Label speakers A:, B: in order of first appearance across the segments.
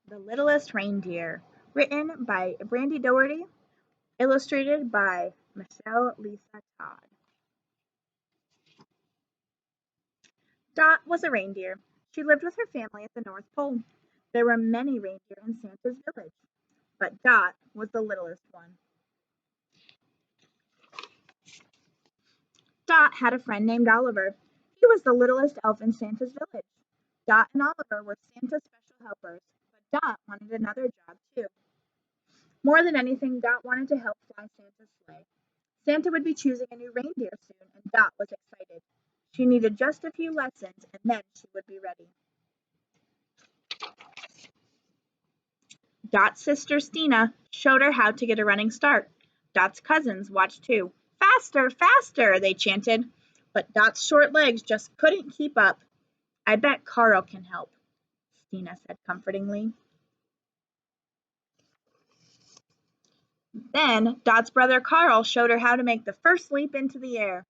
A: The Littlest Reindeer, written by Brandi Dougherty, illustrated by Michelle Lisa Todd. Dot was a reindeer. She lived with her family at the North Pole. There were many reindeer in Santa's village, but Dot was the littlest one. Dot had a friend named Oliver. He was the littlest elf in Santa's village. Dot and Oliver were Santa's special helpers, but Dot wanted another job too. More than anything, Dot wanted to help fly Santa's sleigh. Santa would be choosing a new reindeer soon, and Dot was excited. She needed just a few lessons, and then she would be ready. Dot's sister Stina showed her how to get a running start. Dot's cousins watched too. Faster, faster, they chanted. But Dot's short legs just couldn't keep up. I bet Carl can help, Stina said comfortingly. Then Dot's brother Carl showed her how to make the first leap into the air.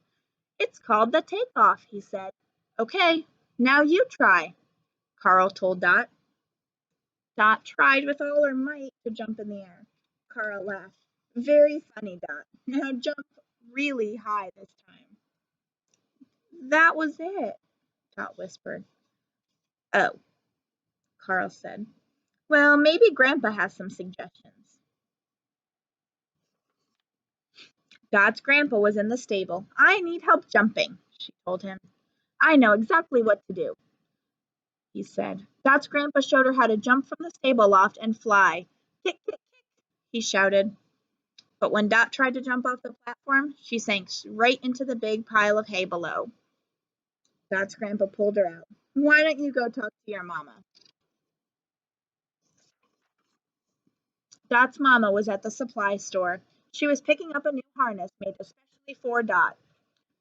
A: It's called the takeoff, he said. Okay, now you try, Carl told Dot. Dot tried with all her might to jump in the air. Carl laughed. Very funny, Dot. Now jump really high this time. That was it, Dot whispered. Oh, Carl said. Well, maybe Grandpa has some suggestions. Dot's grandpa was in the stable. I need help jumping, she told him. I know exactly what to do, he said. Dot's grandpa showed her how to jump from the stable loft and fly. Kick, kick, kick, he shouted. But when Dot tried to jump off the platform, she sank right into the big pile of hay below. Dot's grandpa pulled her out. Why don't you go talk to your mama? Dot's mama was at the supply store. She was picking up a new harness made especially for Dot.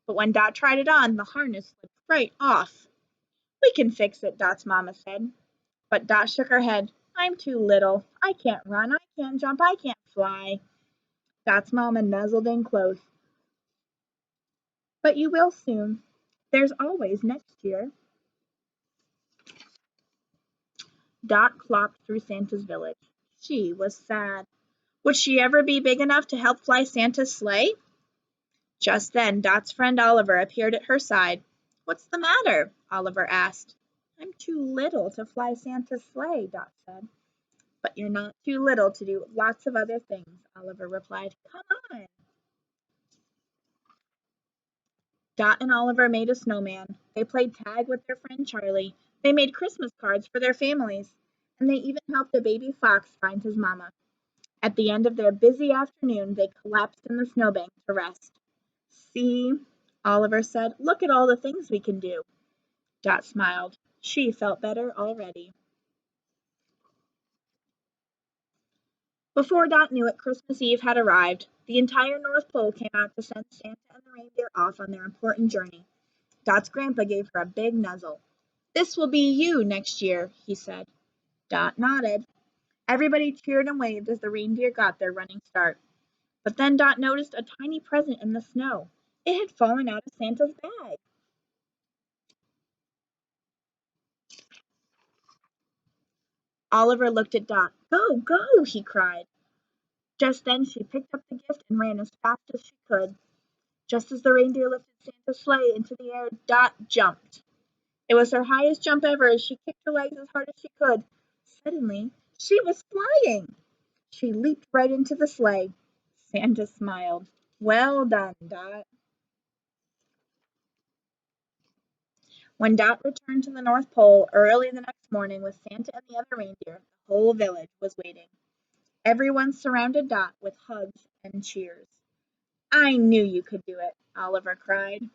A: But when Dot tried it on, the harness slipped right off. We can fix it, Dot's mama said. But Dot shook her head. I'm too little. I can't run. I can't jump. I can't fly. Dot's mama nuzzled in close. But you will soon. There's always next year. Dot clocked through Santa's village. She was sad. Would she ever be big enough to help fly Santa's sleigh? Just then Dot's friend Oliver appeared at her side. What's the matter? Oliver asked. I'm too little to fly Santa's sleigh, Dot said. But you're not too little to do lots of other things, Oliver replied. Come on. Dot and Oliver made a snowman. They played tag with their friend Charlie. They made Christmas cards for their families. And they even helped a baby fox find his mama. At the end of their busy afternoon, they collapsed in the snowbank to rest. See, Oliver said, look at all the things we can do. Dot smiled. She felt better already. Before Dot knew it, Christmas Eve had arrived. The entire North Pole came out to send Santa and the reindeer off on their important journey. Dot's grandpa gave her a big nuzzle. This will be you next year, he said. Dot nodded. Everybody cheered and waved as the reindeer got their running start. But then Dot noticed a tiny present in the snow. It had fallen out of Santa's bag. Oliver looked at Dot. Go, go, he cried. Just then she picked up the gift and ran as fast as she could. Just as the reindeer lifted Santa's sleigh into the air, Dot jumped. It was her highest jump ever as she kicked her legs as hard as she could. Suddenly, she was flying. She leaped right into the sleigh. Santa smiled. Well done, Dot. When Dot returned to the North Pole early the next morning with Santa and the other reindeer, the whole village was waiting. Everyone surrounded Dot with hugs and cheers. I knew you could do it, Oliver cried.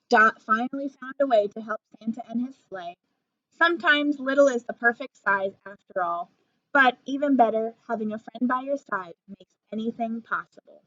A: Dot finally found a way to help Santa and his sleigh. Sometimes little is the perfect size after all, but even better, having a friend by your side makes anything possible.